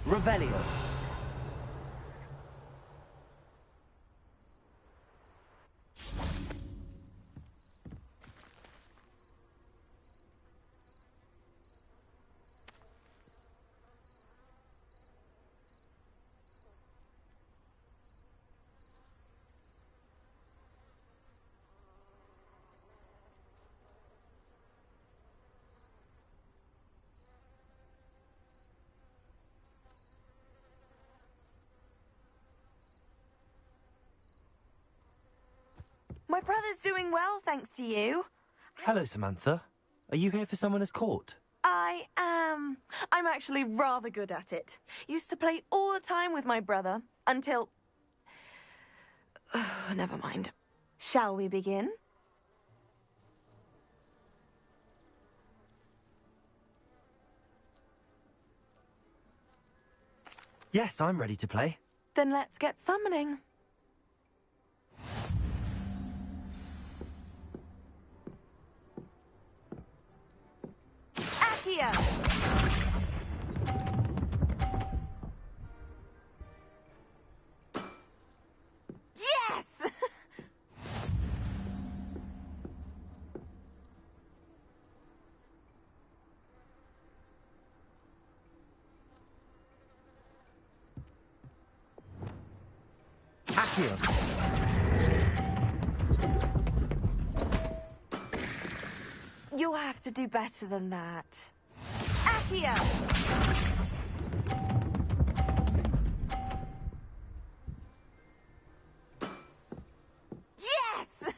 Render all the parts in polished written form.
Revelio. My brother's doing well, thanks to you. Hello, Samantha. Are you here for Summoner's Court? I am. I'm actually rather good at it. Used to play all the time with my brother, until... Never mind. Shall we begin? Yes, I'm ready to play. Then let's get summoning. Accio! Yes! Accio. You'll have to do better than that. Accio! Yes!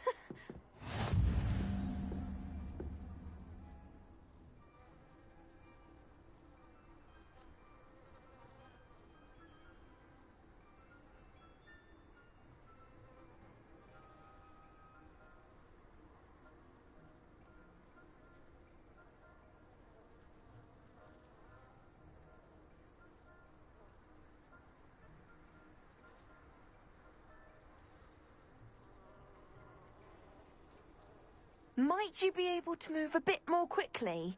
Might you be able to move a bit more quickly?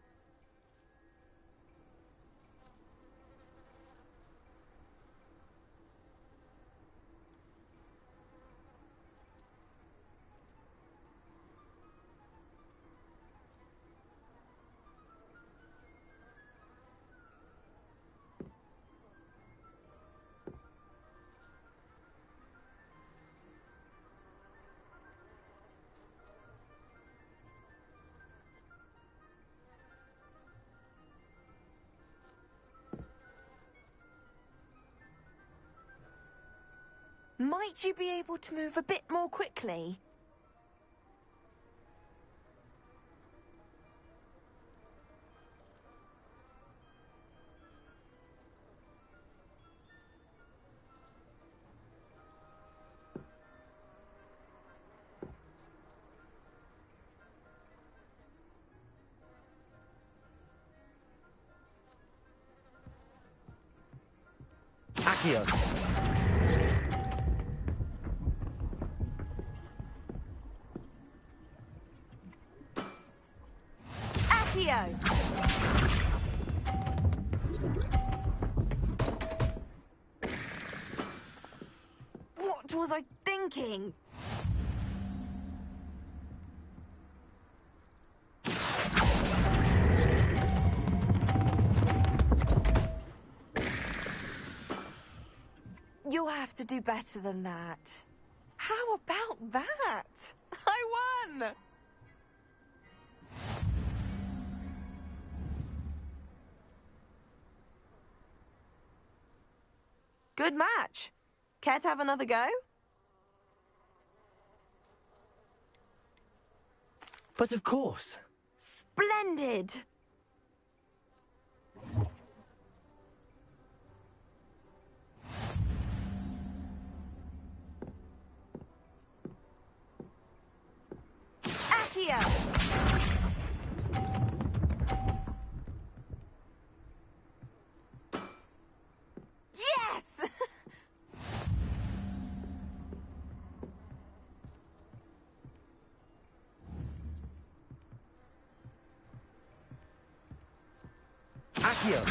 Might you be able to move a bit more quickly? Accio. Accio! What was I thinking? You'll have to do better than that. How about that? I won! Good match. Care to have another go? But of course. Splendid! Accio! Yes! Accio.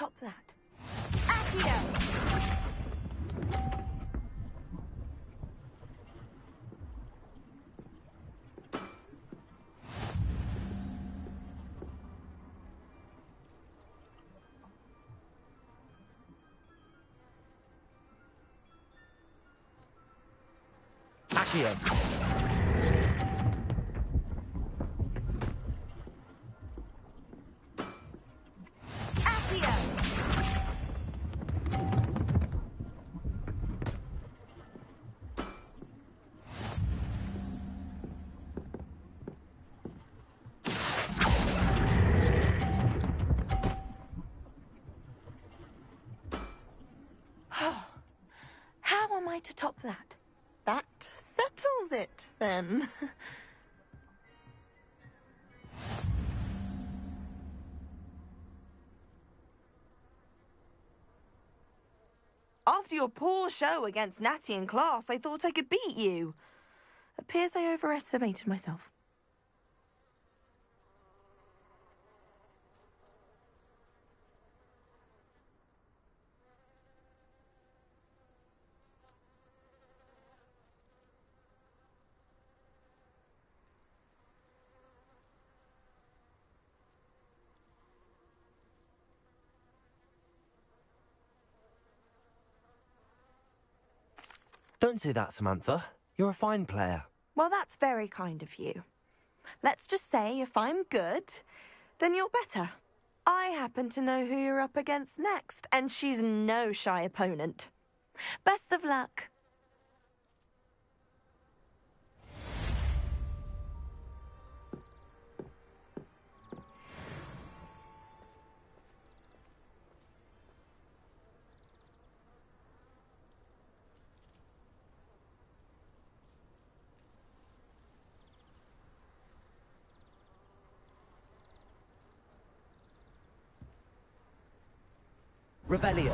top that? Accio! Accio. How am I to top that? That settles it, then. After your poor show against Natty in class, I thought I could beat you. Appears I overestimated myself. Don't say that, Samantha. You're a fine player. Well, that's very kind of you. Let's just say if I'm good, then you're better. I happen to know who you're up against next, and she's no shy opponent. Best of luck. Revelio.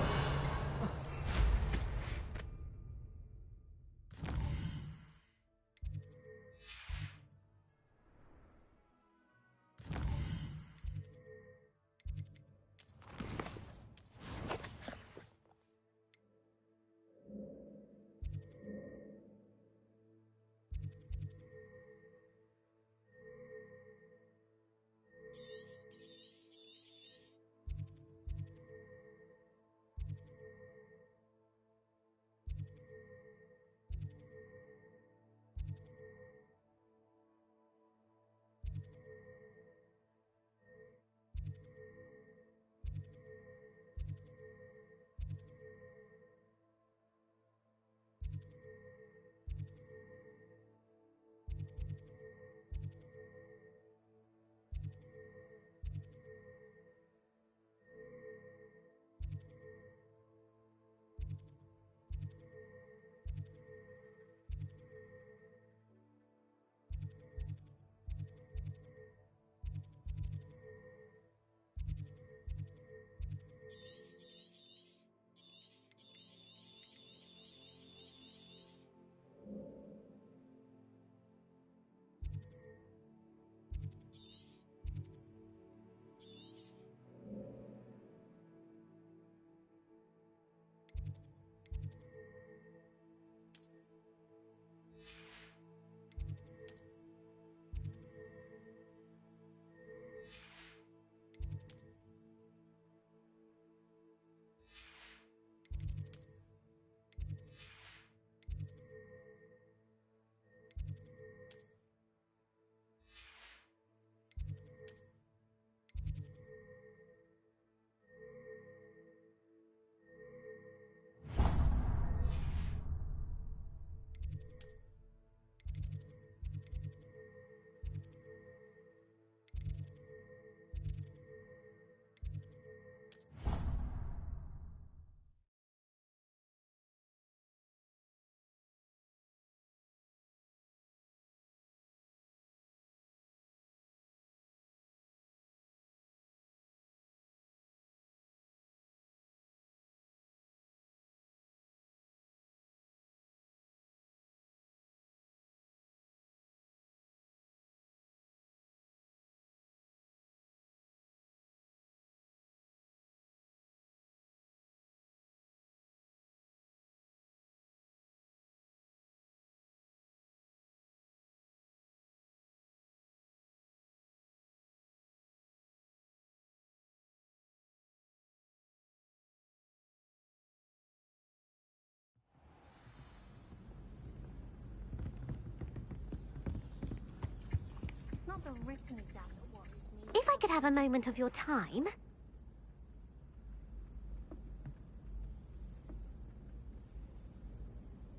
If I could have a moment of your time...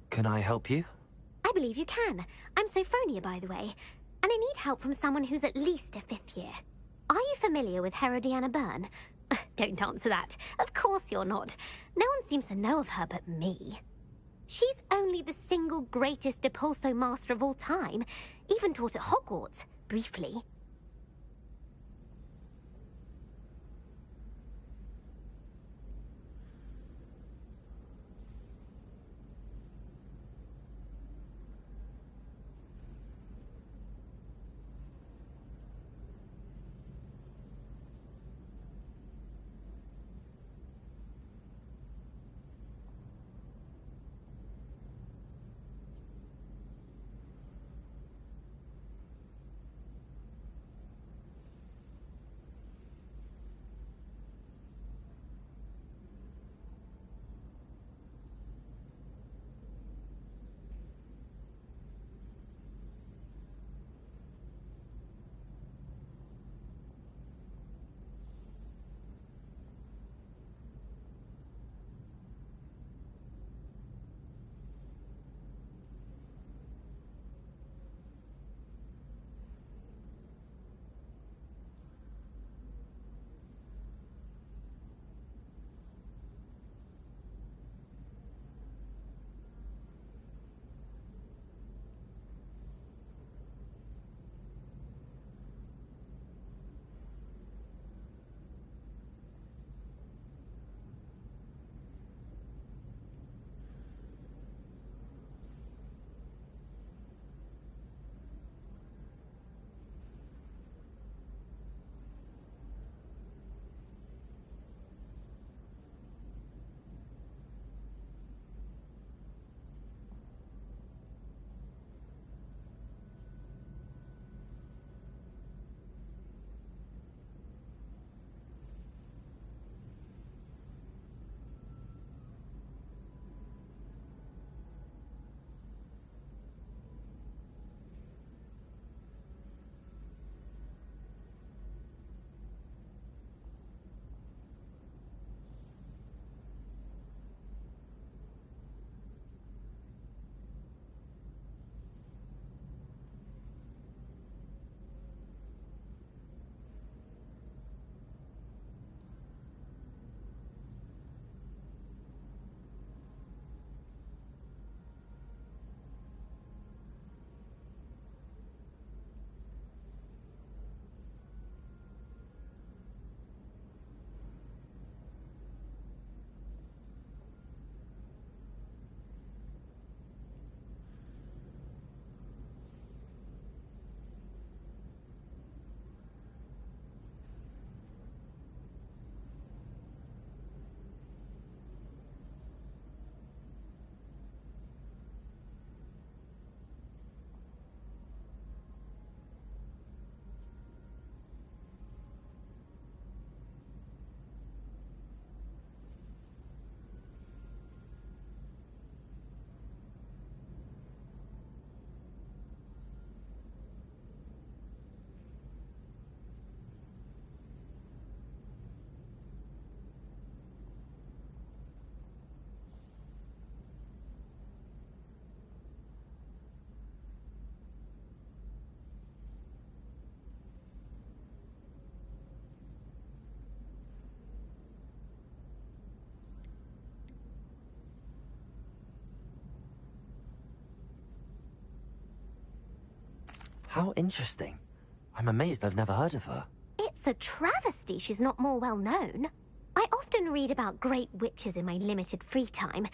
Can I help you? I believe you can. I'm Sophronia, by the way, and I need help from someone who's at least a 5th year. Are you familiar with Herodiana Byrne? Don't answer that. Of course you're not. No one seems to know of her but me. She's only the single greatest Depulso master of all time, even taught at Hogwarts, briefly. How interesting. I'm amazed I've never heard of her. It's a travesty she's not more well known. I often read about great witches in my limited free time.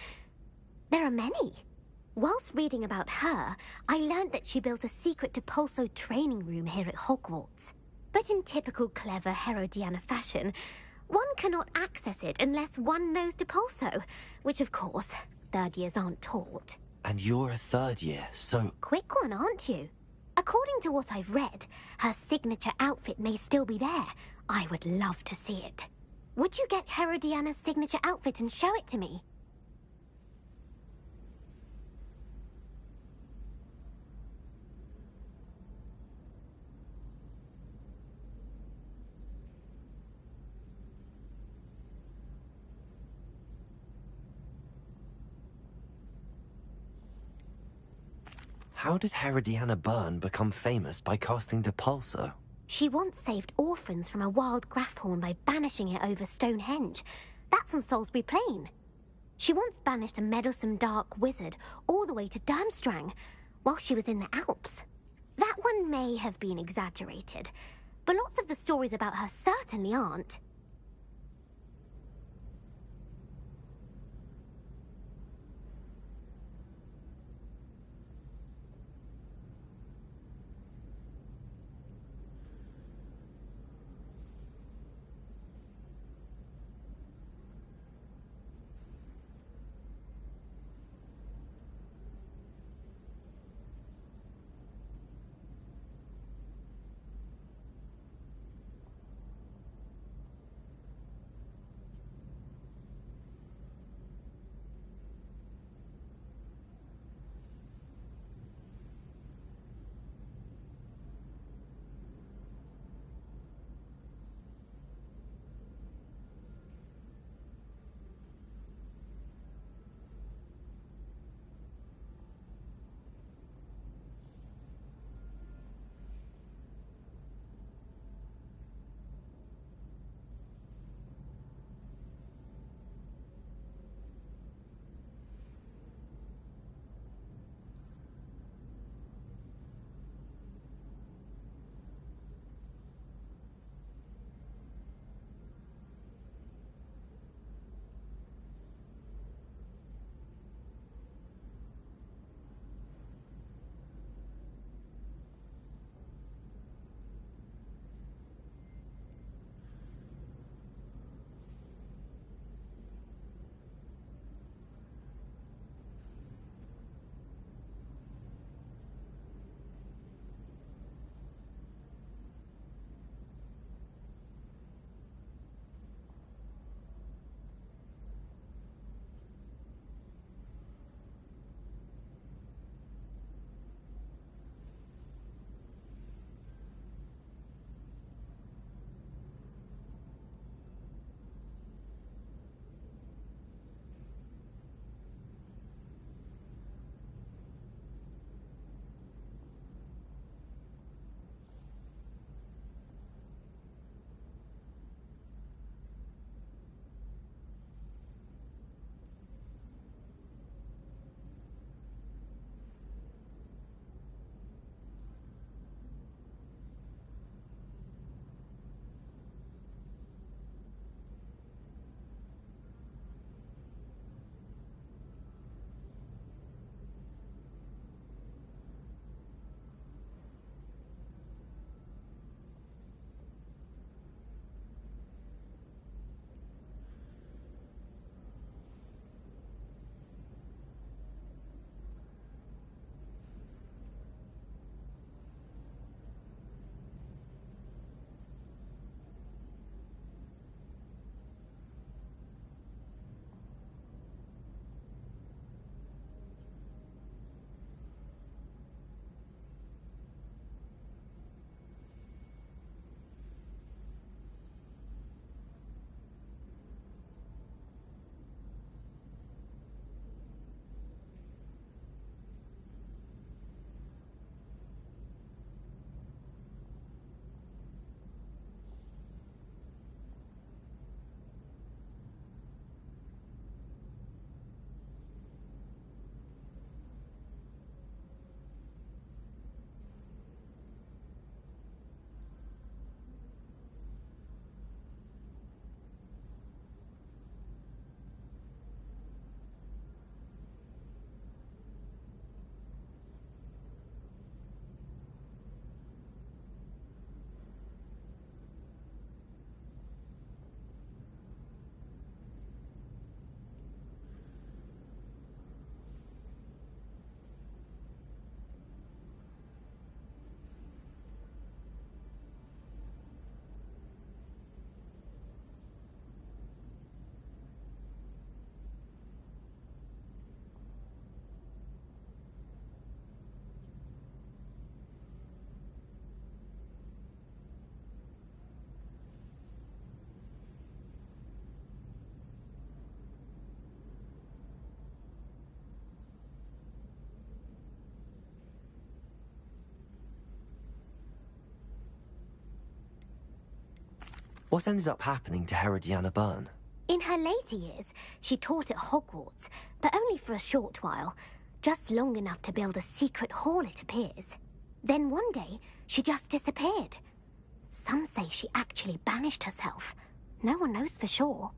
There are many. Whilst reading about her, I learned that she built a secret Depulso training room here at Hogwarts. But in typical clever Herodiana fashion, one cannot access it unless one knows Depulso, which of course, 3rd years aren't taught. And you're a 3rd year, so... Quick one, aren't you? According to what I've read, her signature outfit may still be there. I would love to see it. Would you get Herodiana's signature outfit and show it to me? How did Herodiana Byrne become famous by casting Depulsor? She once saved orphans from a wild Grafhorn by banishing it over Stonehenge. That's on Salisbury Plain. She once banished a meddlesome dark wizard all the way to Durmstrang while she was in the Alps. That one may have been exaggerated, but lots of the stories about her certainly aren't. What ended up happening to Herodiana Byrne? In her later years, she taught at Hogwarts, but only for a short while. Just long enough to build a secret hall, it appears. Then one day, she just disappeared. Some say she actually banished herself. No one knows for sure.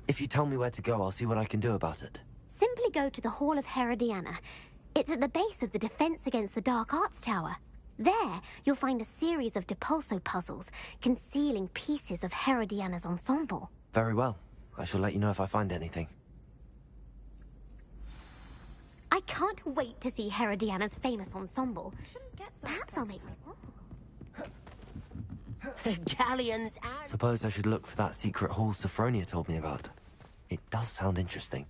If you tell me where to go, I'll see what I can do about it. Simply go to the Hall of Herodiana. It's at the base of the Defense Against the Dark Arts Tower. There, you'll find a series of Depulso puzzles concealing pieces of Herodiana's ensemble. Very well. I shall let you know if I find anything. I can't wait to see Herodiana's famous ensemble. Perhaps I'll make my Galleons and... Suppose I should look for that secret hall Sophronia told me about. It does sound interesting.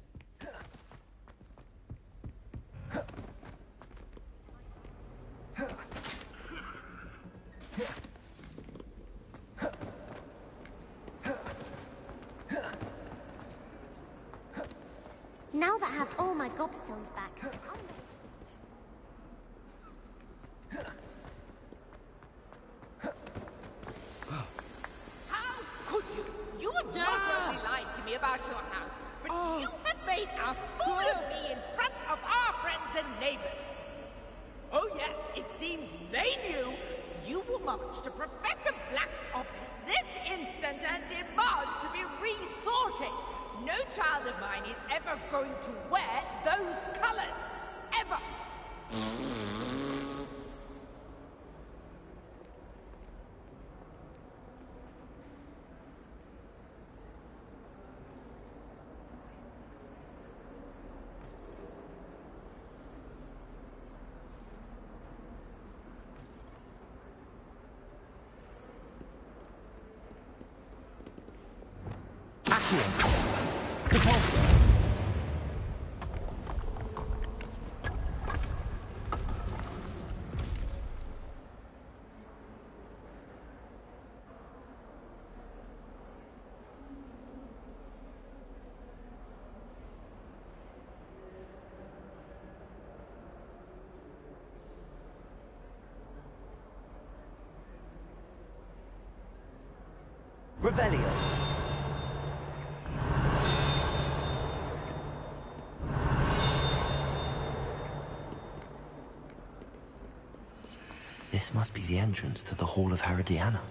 Now that I have all my gobstones back, How could you? You have not only lied to me about your house, but you have made a fool of me in front of our friends and neighbors. Oh yes, it seems they knew. You will march to Professor Black's office this instant and demand to be resorted. No child of mine is ever going to wear those colors. Ever. Revelio. This must be the entrance to the Hall of Herodiana.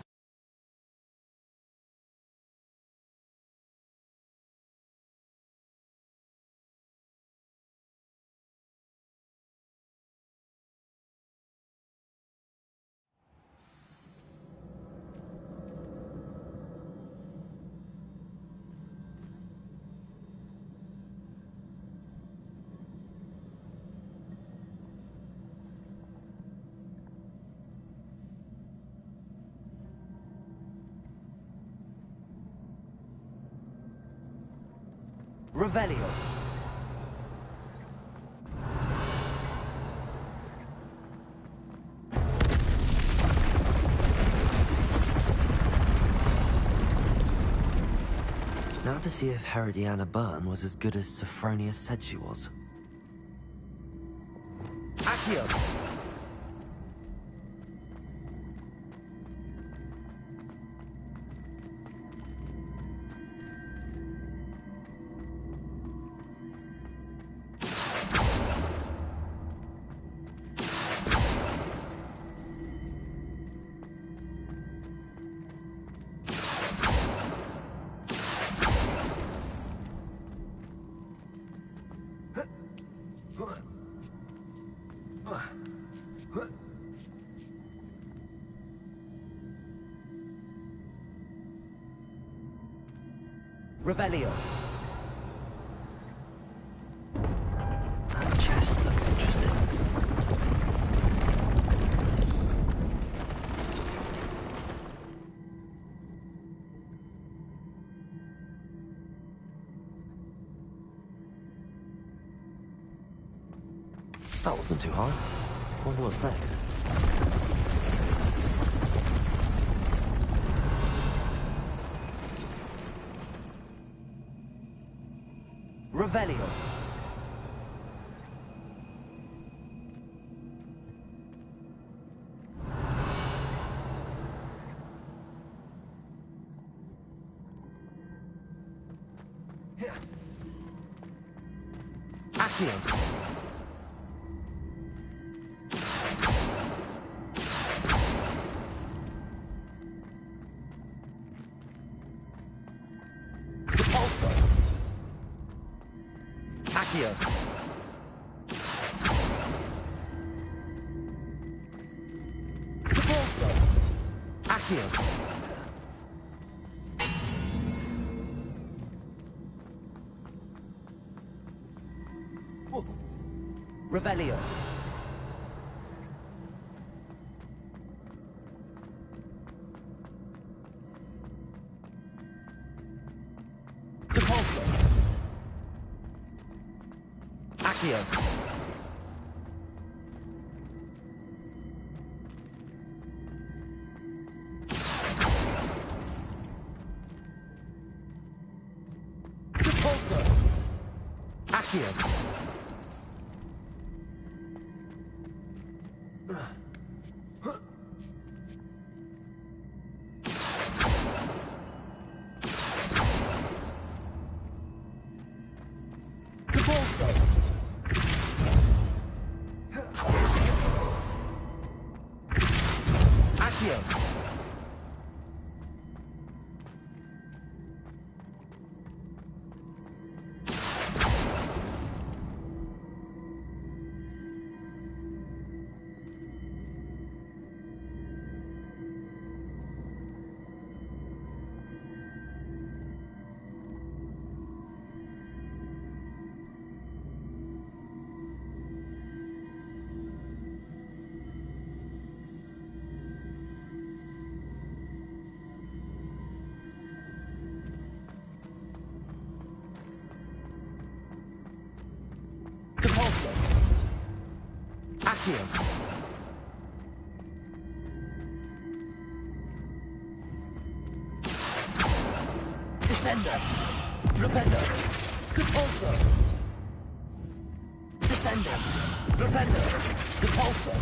Revelio. Now to see if Herodiana Byrne was as good as Sophronia said she was. Accio! Revelio. That chest looks interesting. That wasn't too hard. Wonder what's next. Revelio. Accio. Repulsor. Accio. Repulsor. Accio. Revelio. Repulsor. Accio. Repulsor. Accio. Repulsor. Accio. Descender. Propender. Repulsor. Descender. Propender. Repulsor.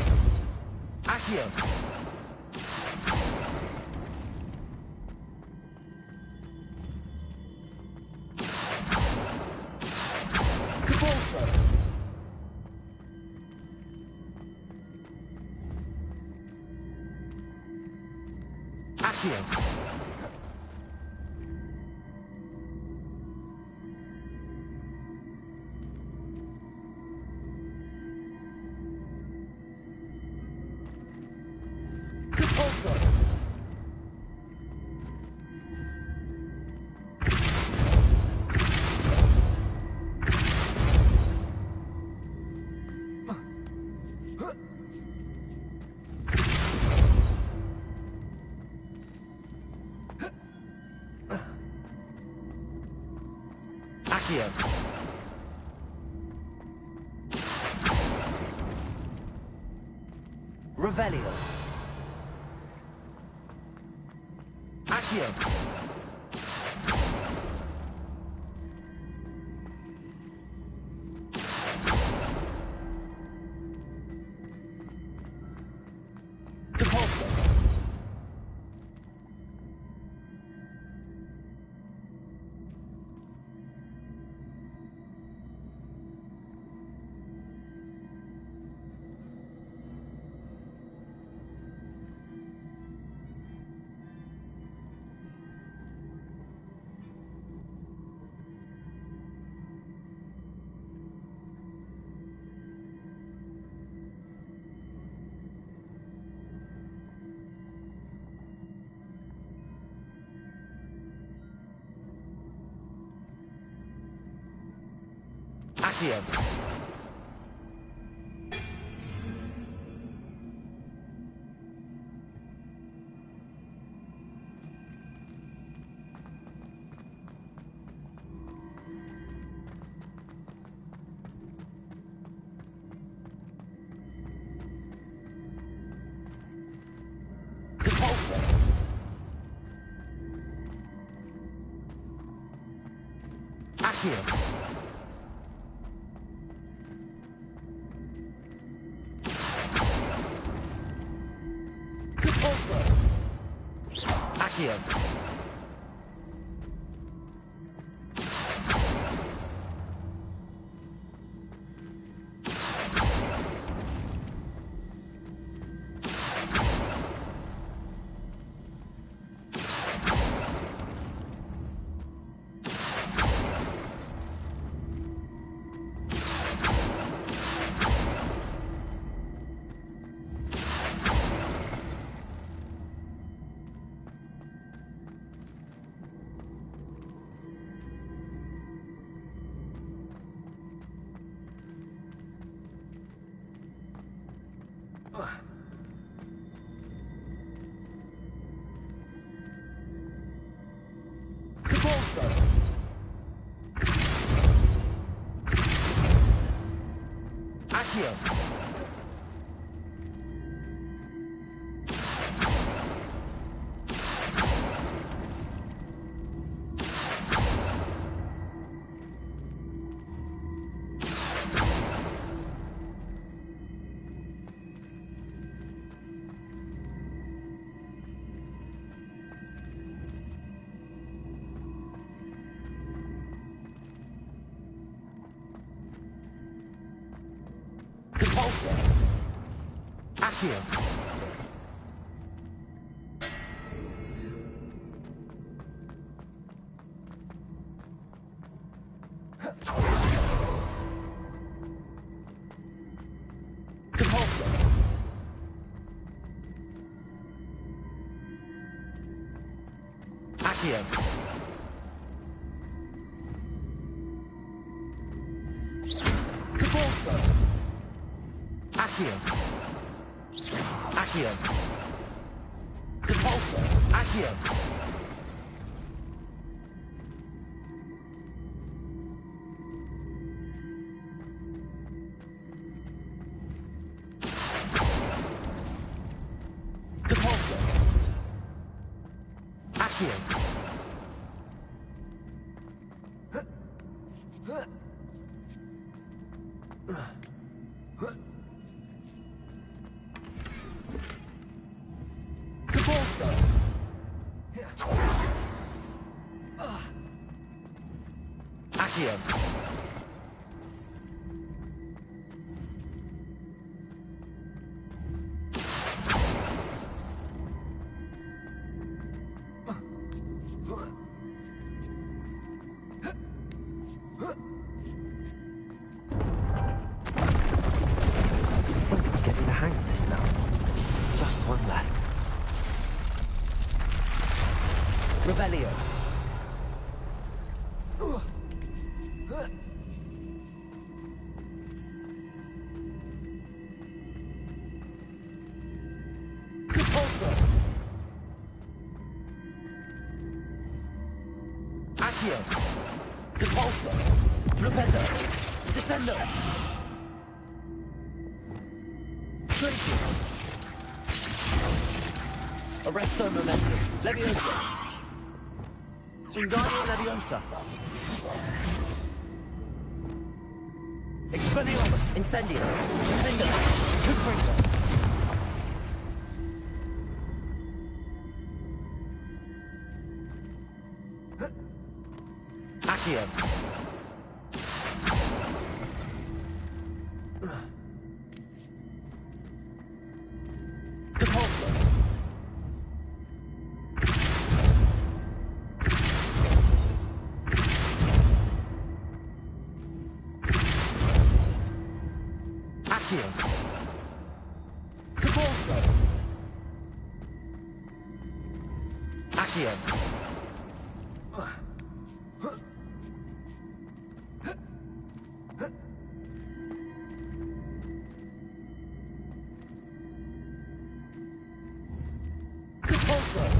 Accio. Repulsor. Accio. Repulsor. Accio. Revelio. Accio. Repulsor. Accio. Accio. Repulsor. Accio. Repulsor. Accio. Repulsor. Accio. Repulsor. Accio. Repulsor. Accio. Accio. Repulsor. Accio. Repulsor. Accio. Repulsor. Accio. Getting the hang of this now. Just one left. Rebellion. Repulsor. Accio. Repulsor. Flipendo. Descendo. Tracy. Arresto momentum. Leviosa. Wingardium Leviosa. Expelliarmus. Incendio. Finger. Confringo. Accio. Repulsor. Accio. Repulsor. Accio. Repulsor.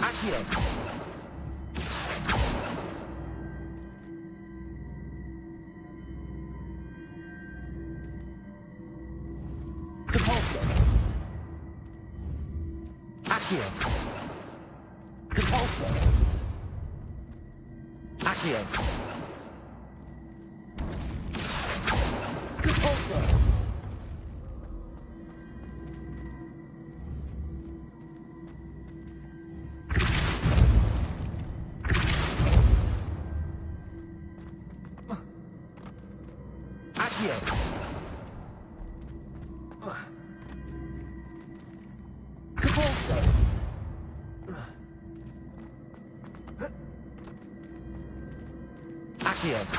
Accio. Depulso. Accio. Depulso. Accio. Depulso. Accio. Depulso. Accio.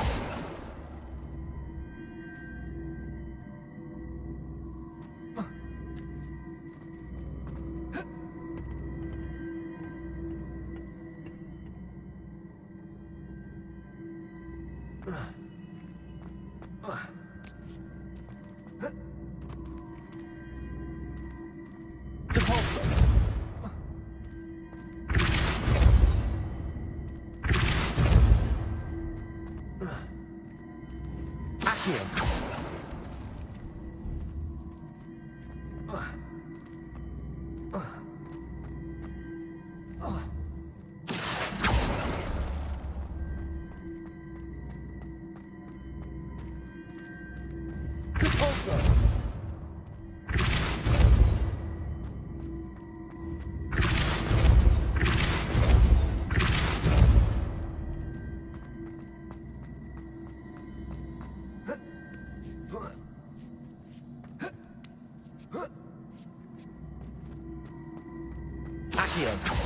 Depulso. Accio. Depulso. Accio.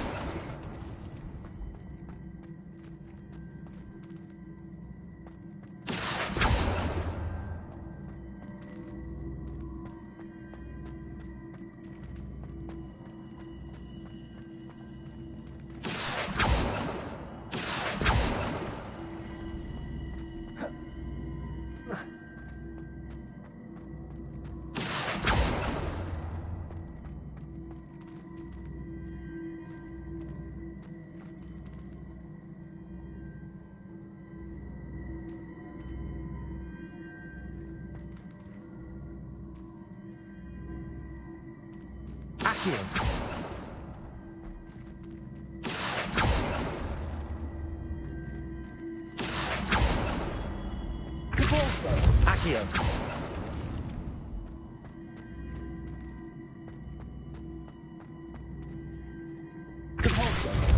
Accio. Depulso. Accio. Depulso.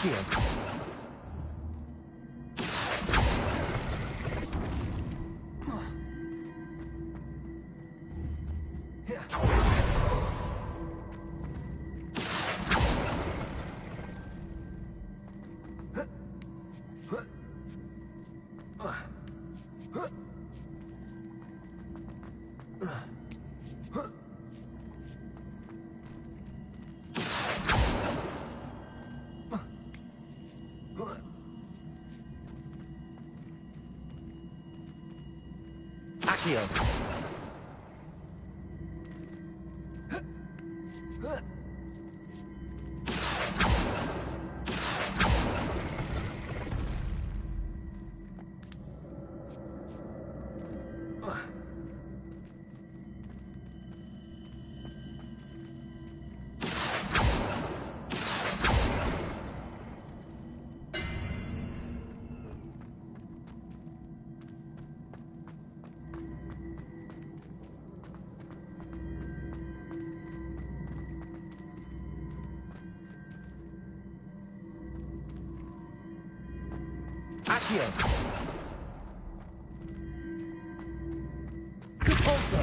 Accio. Accio. Accio. Depulso.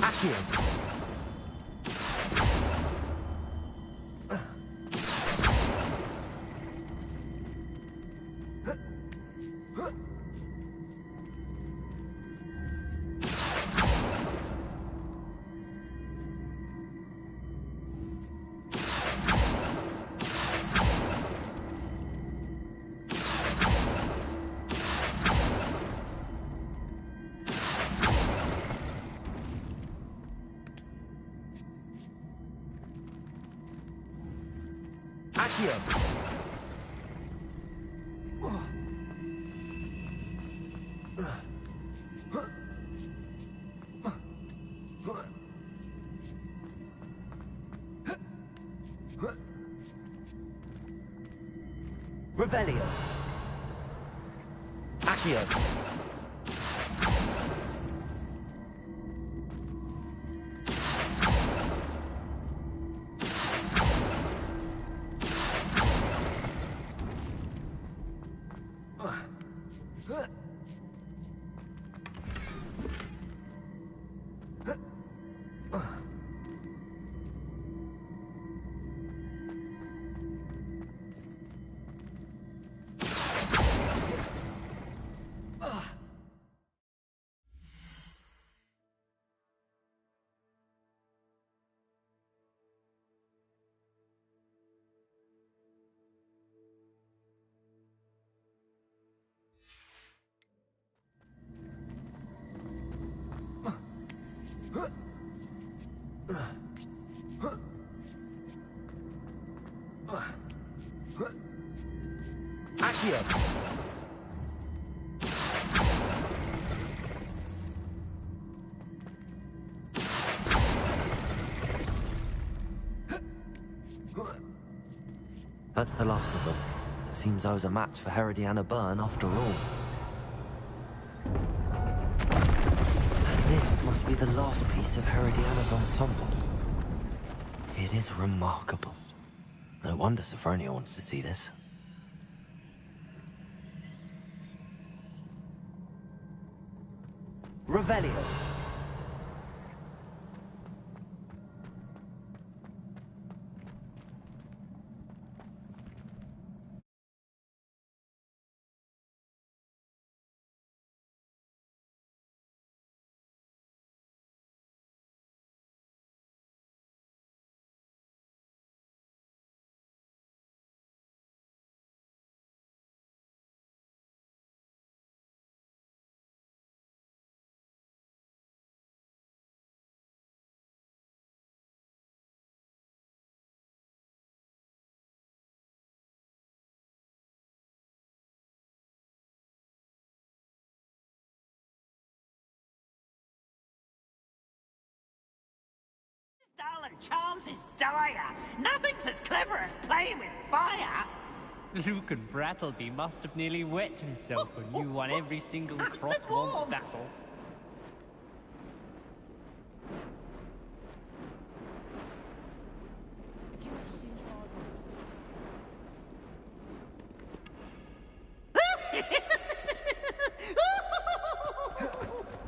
Accio. Accio. Revelio. Accio. Accio. That's the last of them. Seems I was a match for Herodiana Byrne after all. And this must be the last piece of Herodiana's ensemble. It is remarkable. No wonder Sophronia wants to see this. Revelio. Darling Charms is dire. Nothing's as clever as playing with fire. Luke and Brattleby must have nearly wet himself when you won every single crossword battle.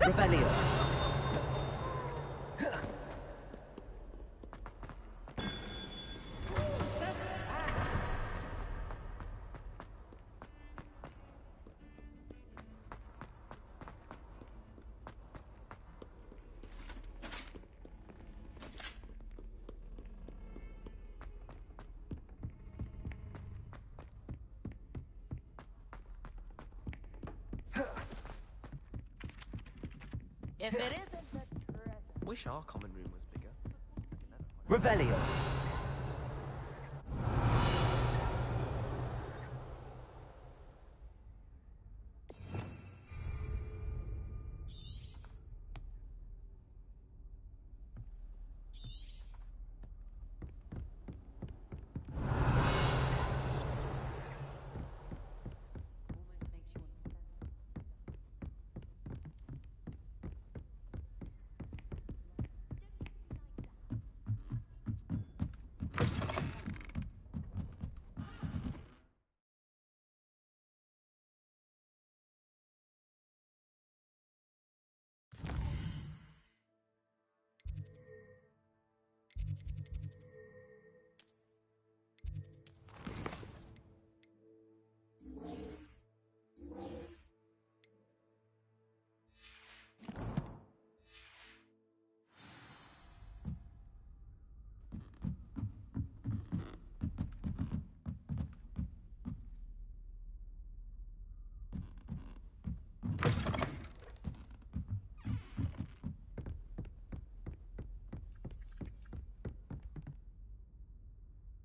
Revelio. If it isn't the treasure. Wish our common room was bigger. Revelio.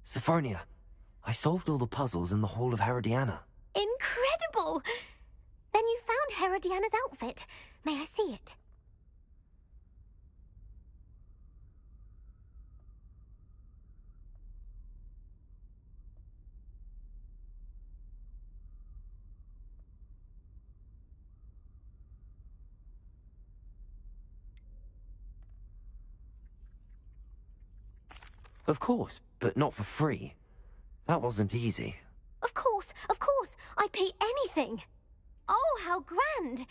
Sophronia, I solved all the puzzles in the Hall of Herodiana. Incredible! Then you found Herodiana's outfit. May I see it? Of course, but not for free. That wasn't easy. Of course, I'd pay anything. Oh, how grand!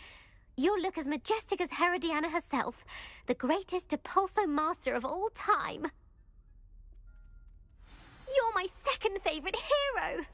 You'll look as majestic as Herodiana herself, the greatest Depulso master of all time. You're my second favorite hero!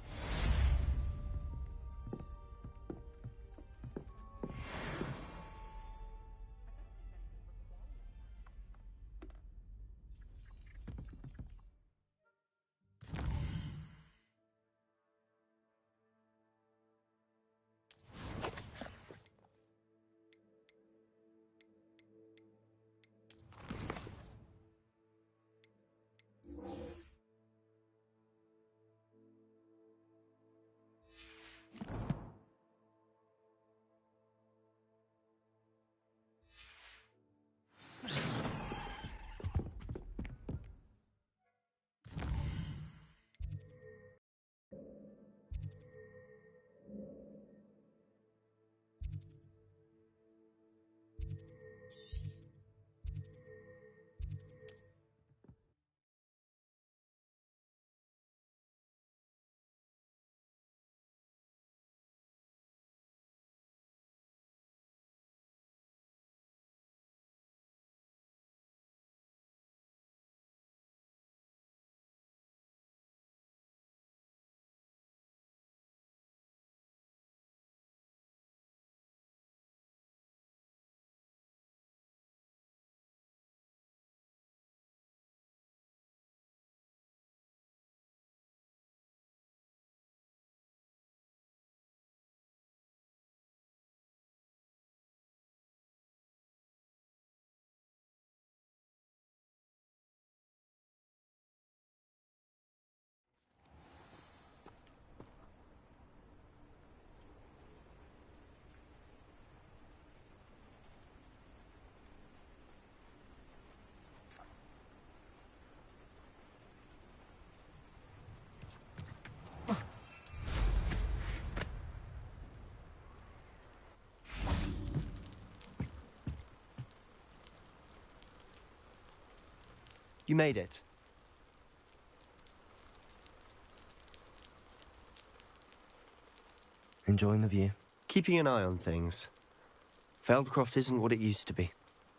You made it. Enjoying the view? Keeping an eye on things. Feldcroft isn't what it used to be.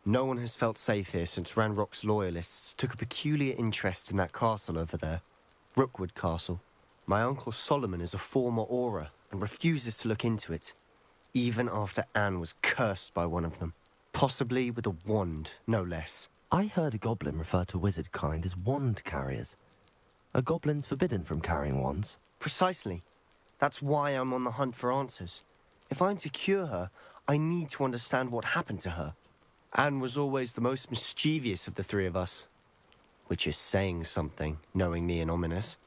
No one has felt safe here since Ranrock's loyalists took a peculiar interest in that castle over there. Rookwood Castle. My uncle Solomon is a former Auror and refuses to look into it, even after Anne was cursed by one of them. Possibly with a wand, no less. I heard a goblin refer to wizard kind as wand carriers. Are goblins forbidden from carrying wands? Precisely. That's why I'm on the hunt for answers. If I'm to cure her, I need to understand what happened to her. Anne was always the most mischievous of the three of us. Which is saying something, knowing me and Ominous.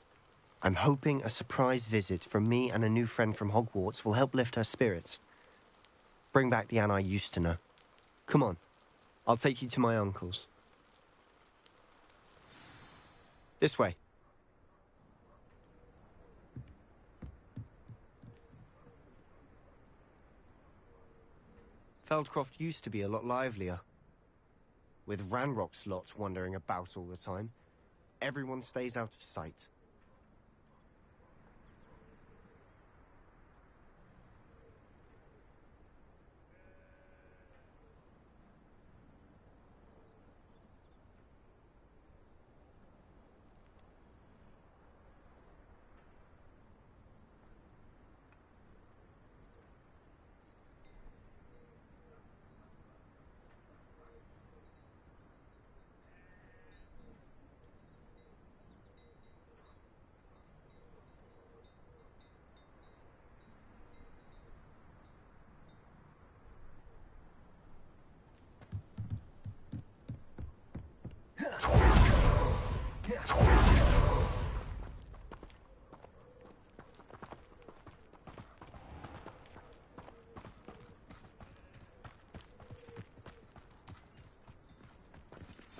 I'm hoping a surprise visit from me and a new friend from Hogwarts will help lift her spirits. Bring back the Anne I used to know. Come on. I'll take you to my uncle's. This way. Feldcroft used to be a lot livelier. With Ranrock's lot wandering about all the time, everyone stays out of sight.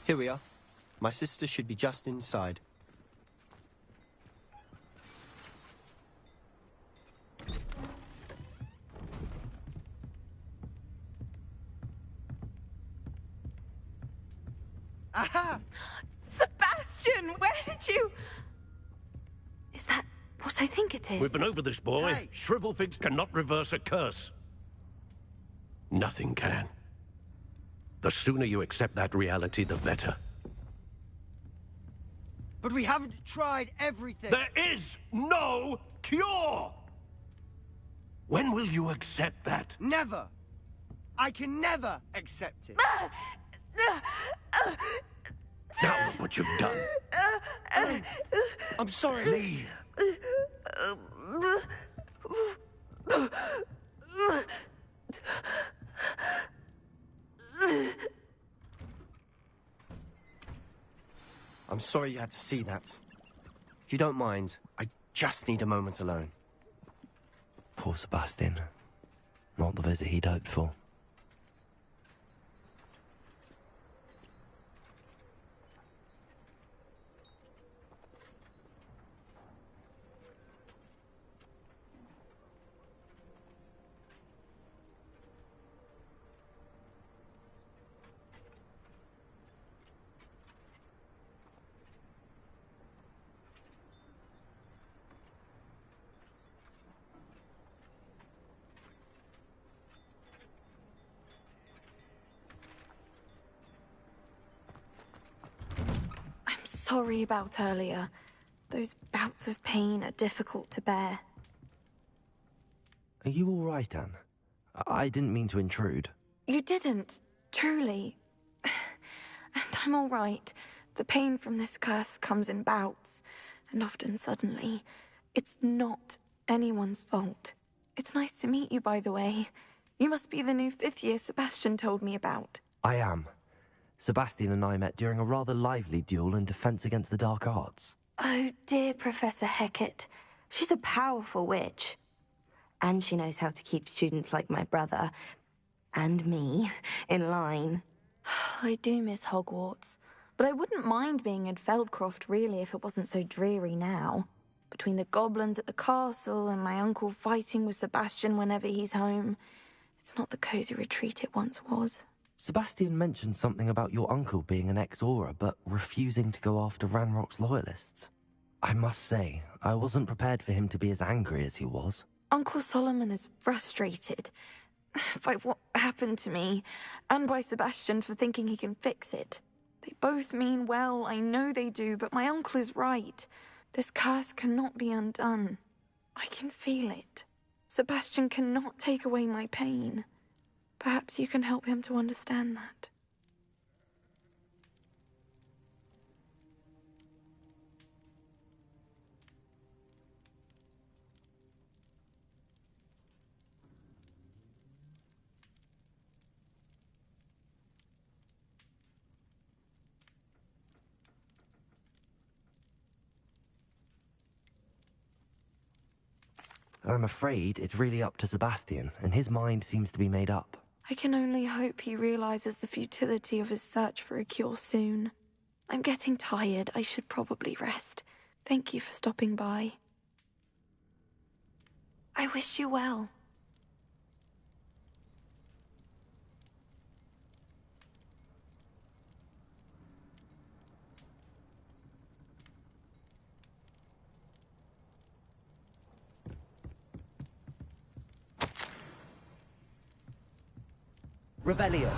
Here we are. My sister should be just inside. Aha! Sebastian, where did you... Is that what I think it is? We've been over this, boy. Hey. Shrivelfigs cannot reverse a curse. Nothing can. The sooner you accept that reality, the better. But we haven't tried everything. There is no cure! When will you accept that? Never. I can never accept it. Now look what you've done. I'm sorry. Leave. I'm sorry you had to see that. If you don't mind, I just need a moment alone. Poor Sebastian. Not the visit he'd hoped for. Sorry about earlier. Those bouts of pain are difficult to bear. Are you all right, Anne? I didn't mean to intrude. You didn't, truly. And I'm all right. The pain from this curse comes in bouts, and often suddenly. It's not anyone's fault. It's nice to meet you, by the way. You must be the new 5th year Sebastian told me about. I am. Sebastian and I met during a rather lively duel in Defense Against the Dark Arts. Oh, dear Professor Hecat. She's a powerful witch. And she knows how to keep students like my brother, and me, in line. I do miss Hogwarts, but I wouldn't mind being in Feldcroft, really, if it wasn't so dreary now. Between the goblins at the castle and my uncle fighting with Sebastian whenever he's home, it's not the cozy retreat it once was. Sebastian mentioned something about your uncle being an ex-Auror, but refusing to go after Ranrock's loyalists. I must say, I wasn't prepared for him to be as angry as he was. Uncle Solomon is frustrated by what happened to me, and by Sebastian for thinking he can fix it. They both mean well, I know they do, but my uncle is right. This curse cannot be undone. I can feel it. Sebastian cannot take away my pain. Perhaps you can help him to understand that. I'm afraid it's really up to Sebastian, and his mind seems to be made up. I can only hope he realizes the futility of his search for a cure soon. I'm getting tired. I should probably rest. Thank you for stopping by. I wish you well. Revelio.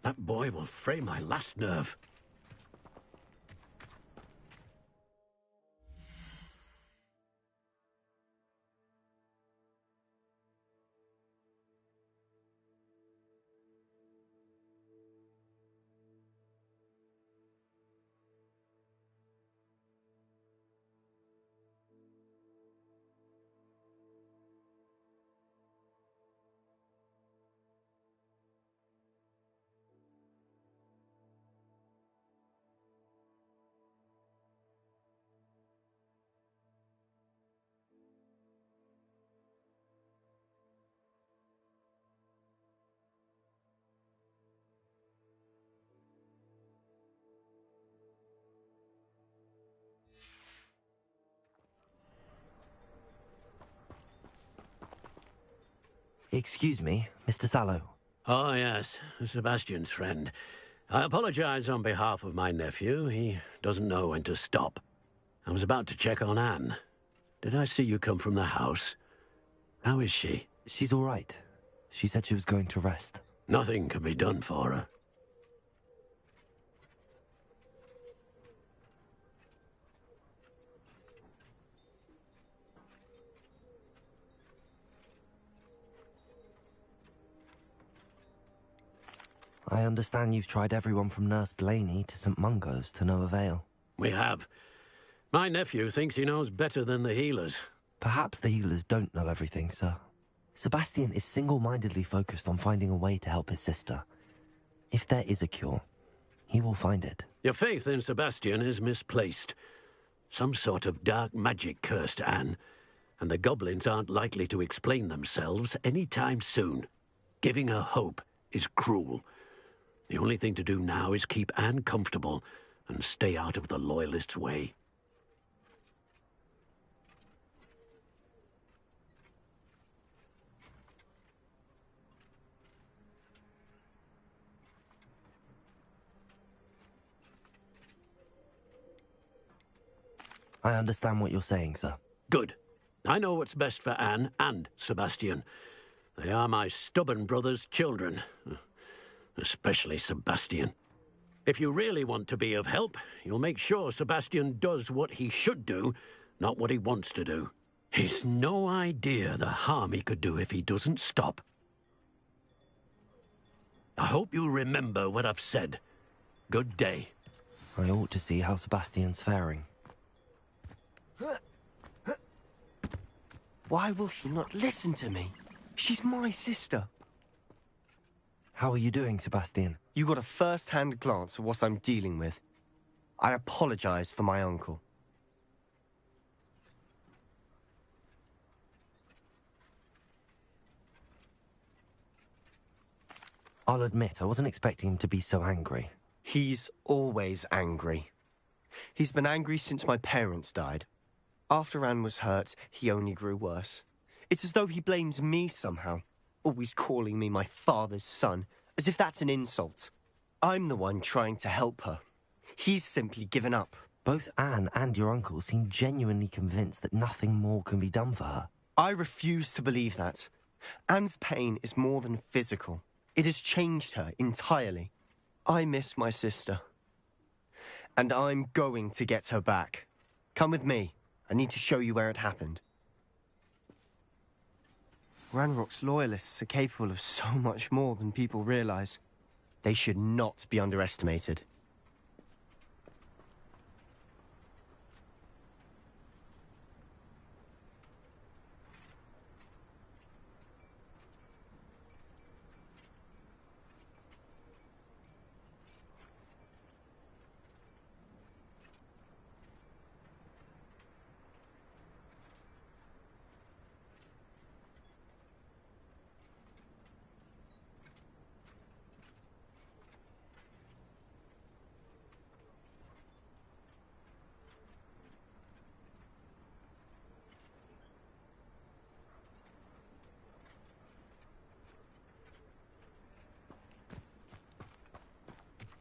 That boy will fray my last nerve. Excuse me, Mr. Sallow. Oh, yes, Sebastian's friend. I apologize on behalf of my nephew. He doesn't know when to stop. I was about to check on Anne. Did I see you come from the house? How is she? She's all right. She said she was going to rest. Nothing can be done for her. I understand you've tried everyone from Nurse Blaney to St. Mungo's to no avail. We have. My nephew thinks he knows better than the healers. Perhaps the healers don't know everything, sir. Sebastian is single-mindedly focused on finding a way to help his sister. If there is a cure, he will find it. Your faith in Sebastian is misplaced. Some sort of dark magic cursed Anne, and the goblins aren't likely to explain themselves any time soon. Giving her hope is cruel. The only thing to do now is keep Anne comfortable and stay out of the Loyalists' way. I understand what you're saying, sir. Good. I know what's best for Anne and Sebastian. They are my stubborn brother's children. Especially Sebastian. If you really want to be of help, you'll make sure Sebastian does what he should do, not what he wants to do. He's no idea the harm he could do if he doesn't stop. I hope you remember what I've said. Good day. I ought to see how Sebastian's faring. Why will he not listen to me? She's my sister. How are you doing, Sebastian? You got a first-hand glance at what I'm dealing with. I apologize for my uncle. I'll admit, I wasn't expecting him to be so angry. He's always angry. He's been angry since my parents died. After Anne was hurt, he only grew worse. It's as though he blames me somehow, always calling me my father's son, as if that's an insult. I'm the one trying to help her. He's simply given up. Both Anne and your uncle seem genuinely convinced that nothing more can be done for her. I refuse to believe that. Anne's pain is more than physical. It has changed her entirely. I miss my sister. And I'm going to get her back. Come with me. I need to show you where it happened. Ranrock's loyalists are capable of so much more than people realize. They should not be underestimated.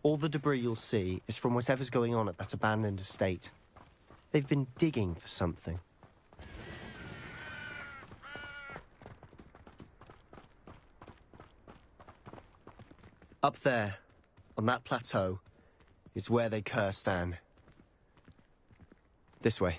All the debris you'll see is from whatever's going on at that abandoned estate. They've been digging for something. Up there, on that plateau, is where they cursed Anne. This way.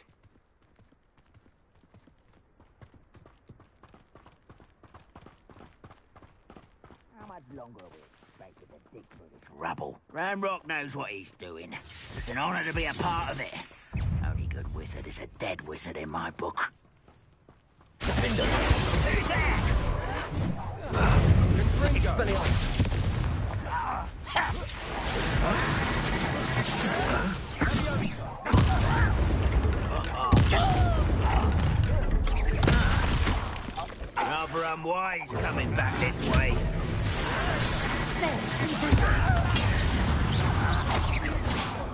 How much longer are we expected to dig through this rubble? Ranrock knows what he's doing. It's an honor to be a part of it. Only good wizard is a dead wizard in my book. Who's there? Expelliarmus. Rather unwise coming back this way.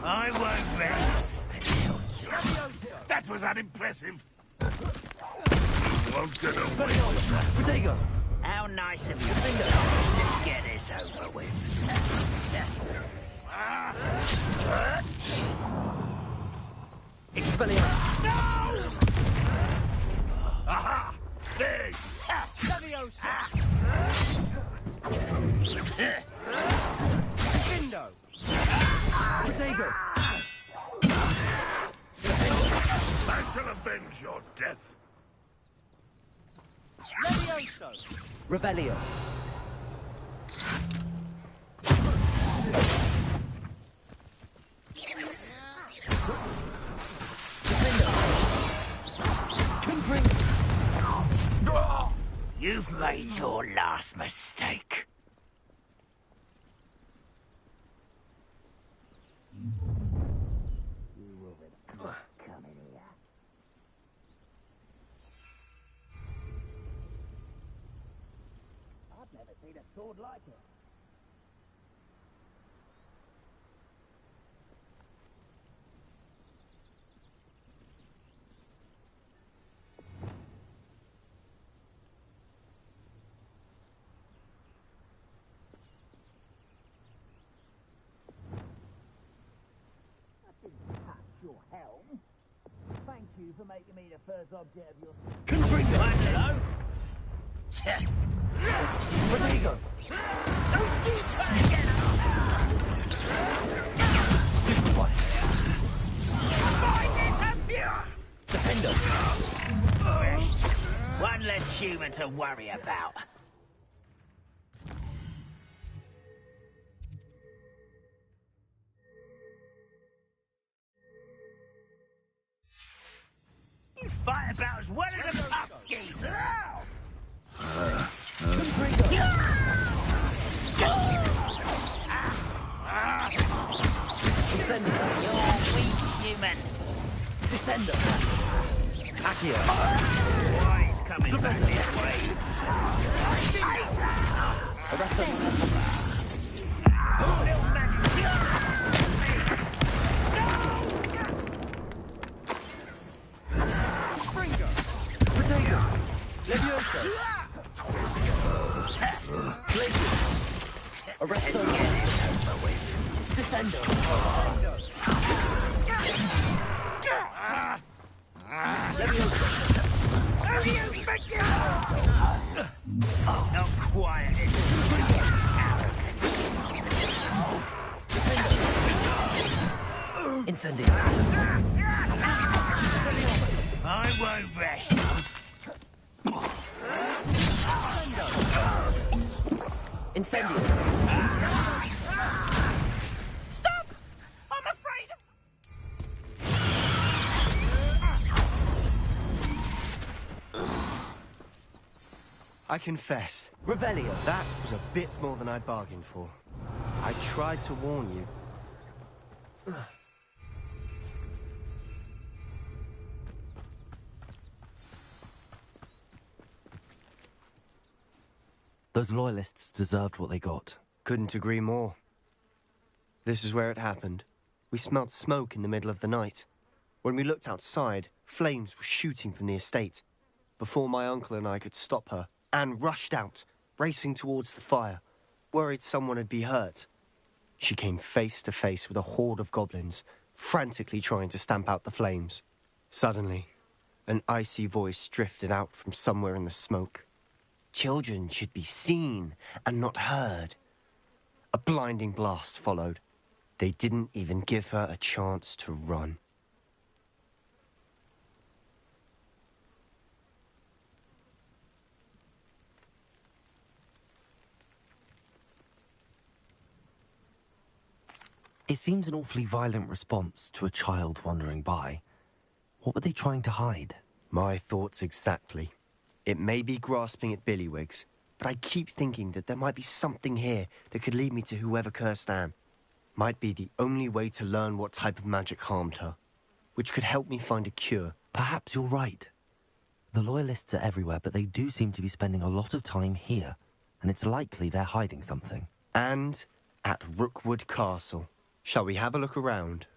I won't rest until that was unimpressive. You won't get away. Protego! How nice of you. Let's get this over with. Expelliarmus! No! Aha! There! Leviosa! Window! Protego! I shall avenge your death. Levioso! Revelio! You've made your last mistake. You will regret coming here. I've never seen a sword like it. Your helm. Thank you for making me the first object of your... Confringo! Hello? Protego! Don't do that again! Stupid one! Defender! One less human to worry about. You fight about as well as a puffsky! Incendio! You're weak, human! Descendo! Accio! Why he's coming back this way? Arresto! Little magic! Springo! Protego! Levioso! Glacius! Arresto! Descendo! Levioso! Not quiet. Incendio! I won't rest. Incendio! Stop! I'm afraid of... I confess, Revelio! that was a bit more than I bargained for. I tried to warn you. Those loyalists deserved what they got. Couldn't agree more. This is where it happened. We smelled smoke in the middle of the night. When we looked outside, flames were shooting from the estate. Before my uncle and I could stop her, Anne rushed out, racing towards the fire, worried someone had been hurt. She came face to face with a horde of goblins, frantically trying to stamp out the flames. Suddenly, an icy voice drifted out from somewhere in the smoke. Children should be seen and not heard. A blinding blast followed. They didn't even give her a chance to run. It seems an awfully violent response to a child wandering by. What were they trying to hide? My thoughts exactly. It may be grasping at Billywigs, but I keep thinking that there might be something here that could lead me to whoever cursed Anne. Might be the only way to learn what type of magic harmed her, which could help me find a cure. Perhaps you're right. The loyalists are everywhere, but they do seem to be spending a lot of time here, and it's likely they're hiding something. And at Rookwood Castle. Shall we have a look around?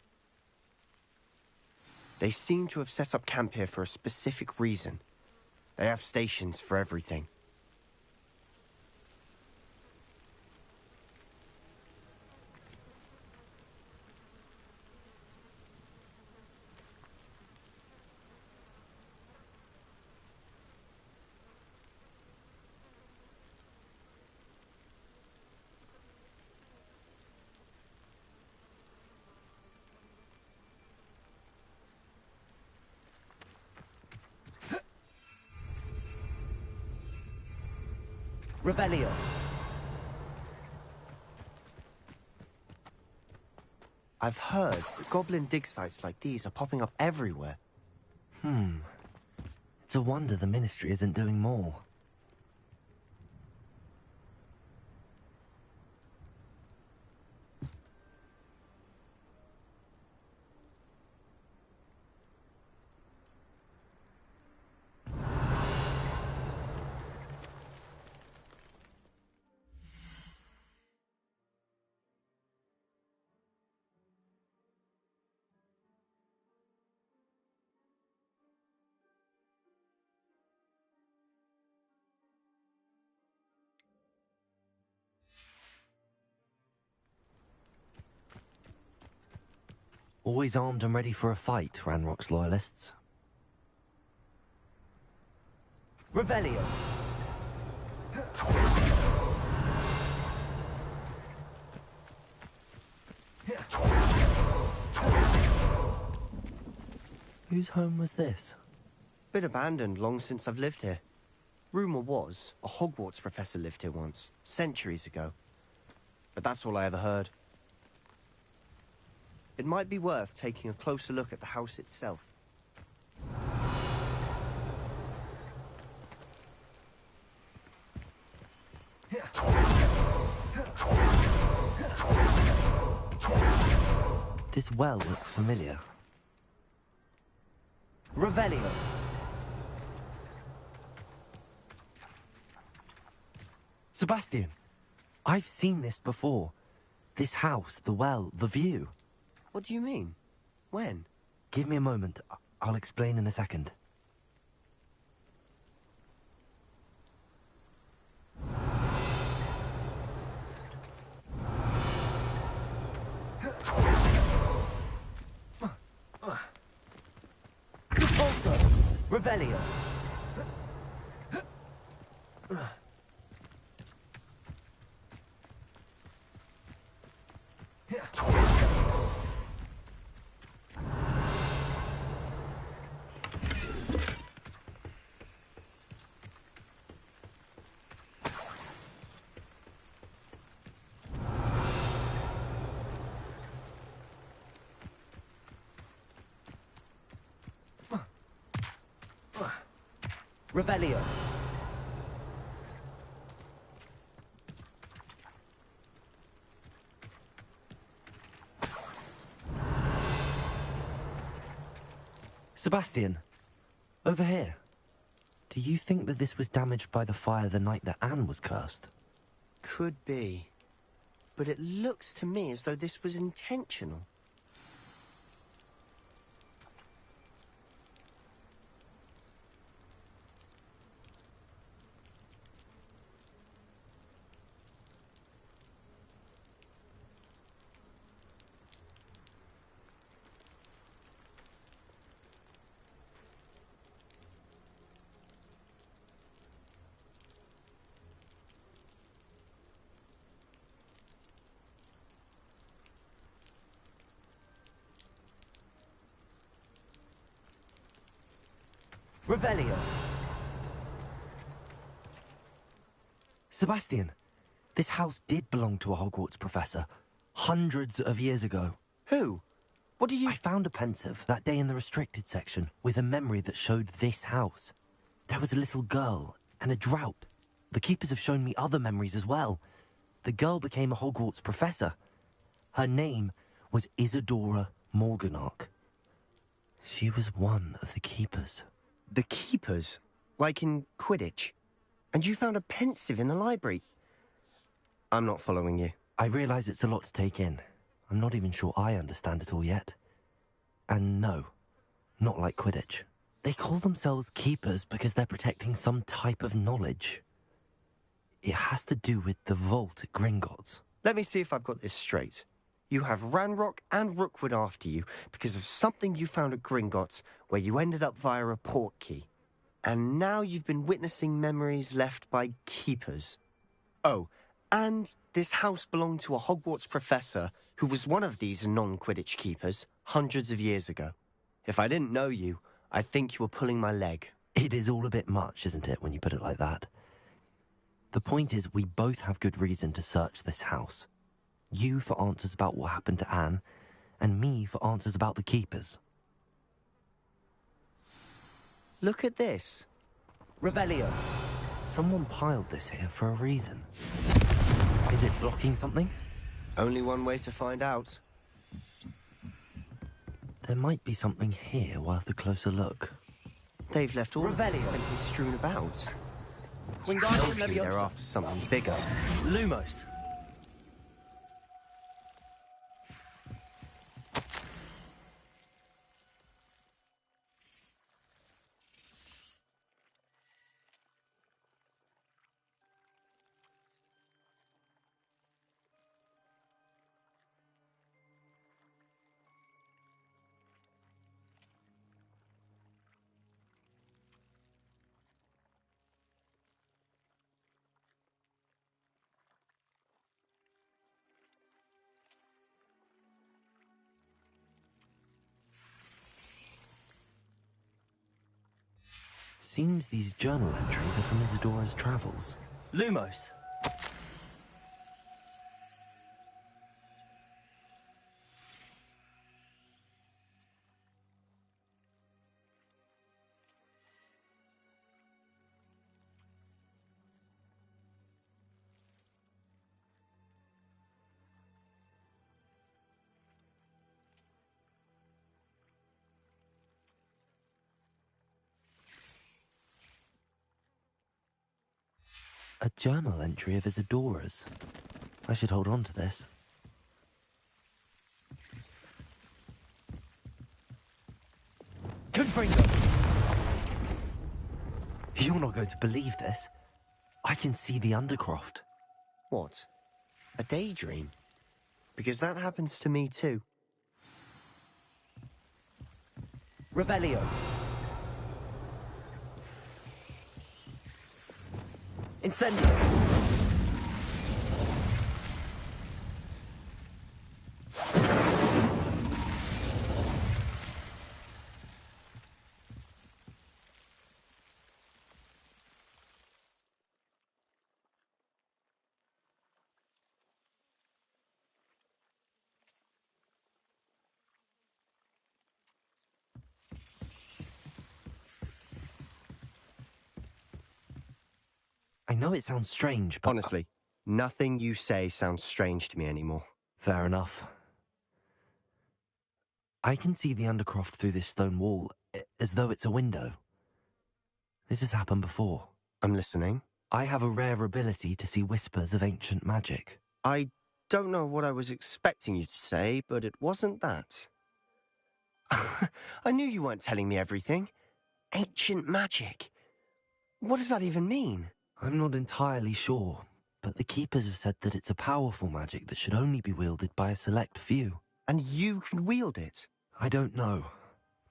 They seem to have set up camp here for a specific reason. They have stations for everything. Revelio. I've heard that goblin dig sites like these are popping up everywhere. It's a wonder the Ministry isn't doing more. Always armed and ready for a fight, Ranrock's loyalists. Revelio. Whose home was this? Been abandoned long since I've lived here. Rumour was a Hogwarts professor lived here once, centuries ago. But that's all I ever heard. It might be worth taking a closer look at the house itself. This well looks familiar. Revelio. Sebastian, I've seen this before. This house, the well, the view. What do you mean? When? Give me a moment. I'll explain in a second. Revelio. Revelio. Sebastian, over here. Do you think that this was damaged by the fire the night that Anne was cursed? Could be. But it looks to me as though this was intentional. Revelio. Sebastian, this house did belong to a Hogwarts professor, hundreds of years ago. Who? What do you... I found a pensive that day in the restricted section with a memory that showed this house. There was a little girl and a drought. The keepers have shown me other memories as well. The girl became a Hogwarts professor. Her name was Isadora Morganach. She was one of the keepers. The keepers? Like in Quidditch? And you found a pensive in the library? I'm not following you. I realise it's a lot to take in. I'm not even sure I understand it all yet. And no, not like Quidditch. They call themselves keepers because they're protecting some type of knowledge. It has to do with the vault at Gringotts. Let me see if I've got this straight. You have Ranrock and Rookwood after you because of something you found at Gringotts where you ended up via a port key. And now you've been witnessing memories left by keepers. Oh, and this house belonged to a Hogwarts professor who was one of these non-Quidditch keepers hundreds of years ago. If I didn't know you, I'd think you were pulling my leg. It is all a bit much, isn't it, when you put it like that? The point is, we both have good reason to search this house. You for answers about what happened to Anne, and me for answers about the keepers. Look at this. Revelio. Someone piled this here for a reason. Is it blocking something? Only one way to find out. There might be something here worth a closer look. They've left all of this simply strewn about. Hopefully they're after something bigger. Lumos! Seems these journal entries are from Isadora's travels. Lumos! A journal entry of Isadora's. I should hold on to this. Confringo! You're not going to believe this. I can see the Undercroft. What? A daydream? Because that happens to me too. Revelio. Incendio. I know it sounds strange, but... Honestly, nothing you say sounds strange to me anymore. Fair enough. I can see the Undercroft through this stone wall, as though it's a window. This has happened before. I'm listening. I have a rare ability to see whispers of ancient magic. I don't know what I was expecting you to say, but it wasn't that. I knew you weren't telling me everything. Ancient magic. What does that even mean? I'm not entirely sure, but the Keepers have said that it's a powerful magic that should only be wielded by a select few. And you can wield it? I don't know,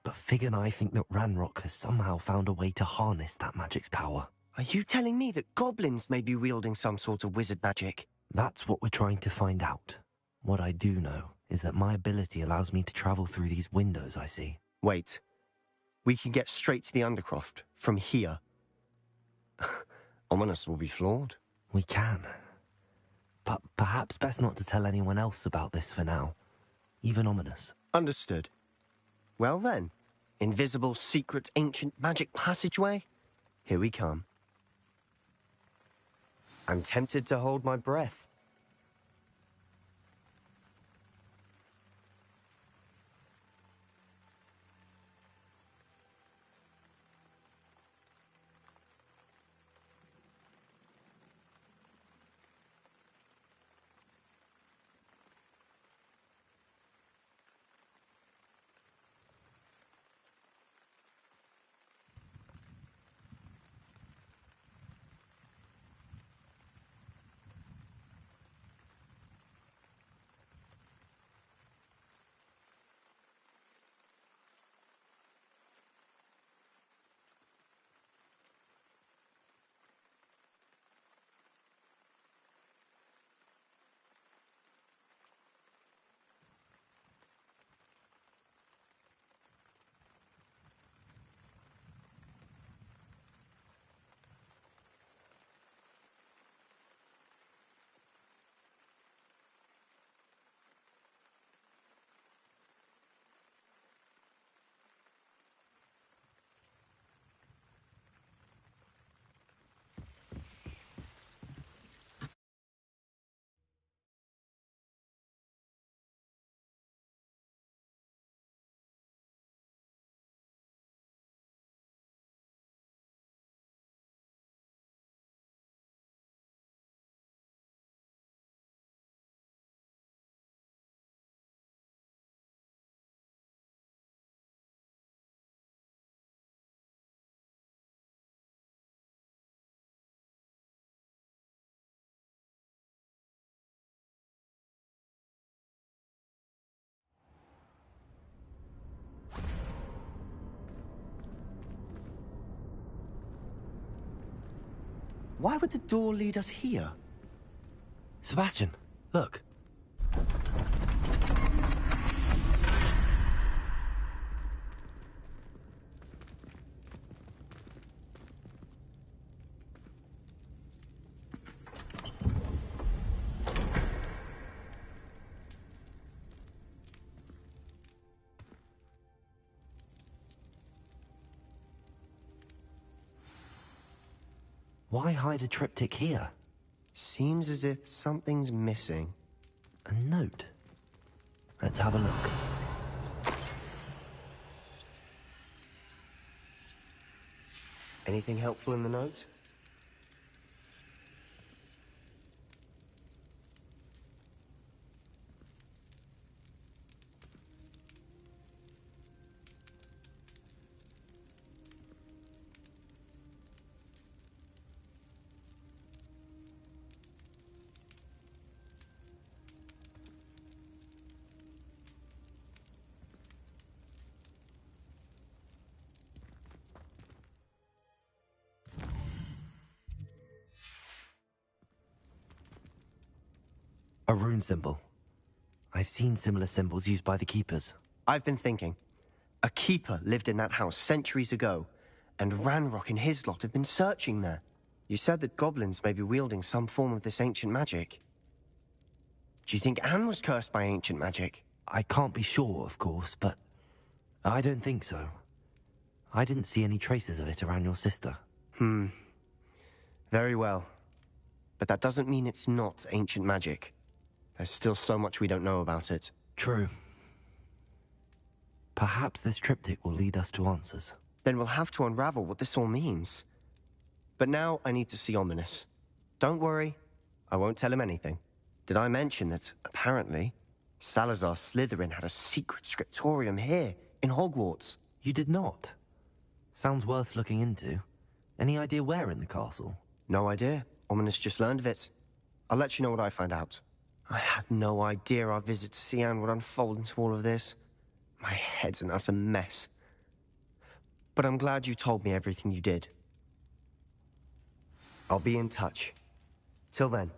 but Fig and I think that Ranrock has somehow found a way to harness that magic's power. Are you telling me that goblins may be wielding some sort of wizard magic? That's what we're trying to find out. What I do know is that my ability allows me to travel through these windows I see. Wait. We can get straight to the Undercroft from here. Ominous will be flawed. We can. But perhaps best not to tell anyone else about this for now. Even Ominous. Understood. Well then, invisible, secret, ancient magic passageway? Here we come. I'm tempted to hold my breath. Why would the door lead us here? Sebastian, look. Why hide a triptych here? Seems as if something's missing. A note. Let's have a look. Anything helpful in the note? A rune symbol. I've seen similar symbols used by the keepers. I've been thinking. A keeper lived in that house centuries ago, and Ranrock and his lot have been searching there. You said that goblins may be wielding some form of this ancient magic. Do you think Anne was cursed by ancient magic? I can't be sure, of course, but I don't think so. I didn't see any traces of it around your sister. Very well. But that doesn't mean it's not ancient magic. There's still so much we don't know about it. True. Perhaps this triptych will lead us to answers. Then we'll have to unravel what this all means. But now I need to see Ominous. Don't worry, I won't tell him anything. Did I mention that, apparently, Salazar Slytherin had a secret scriptorium here, in Hogwarts? You did not? Sounds worth looking into. Any idea where in the castle? No idea. Ominous just learned of it. I'll let you know what I find out. I had no idea our visit to Cian would unfold into all of this. My head's an utter mess. But I'm glad you told me everything you did. I'll be in touch. Till then.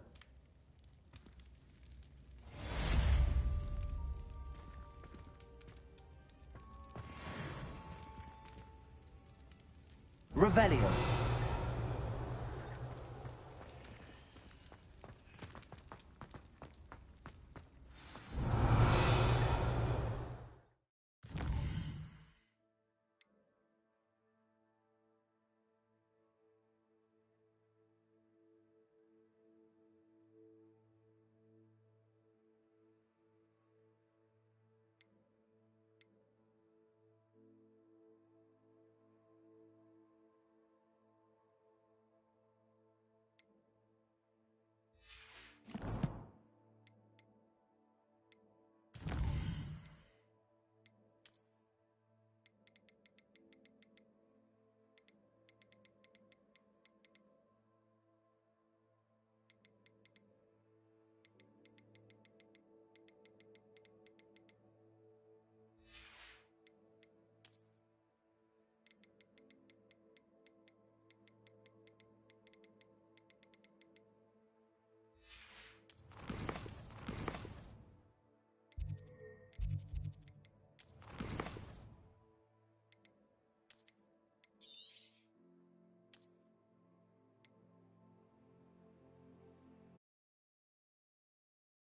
Revelio.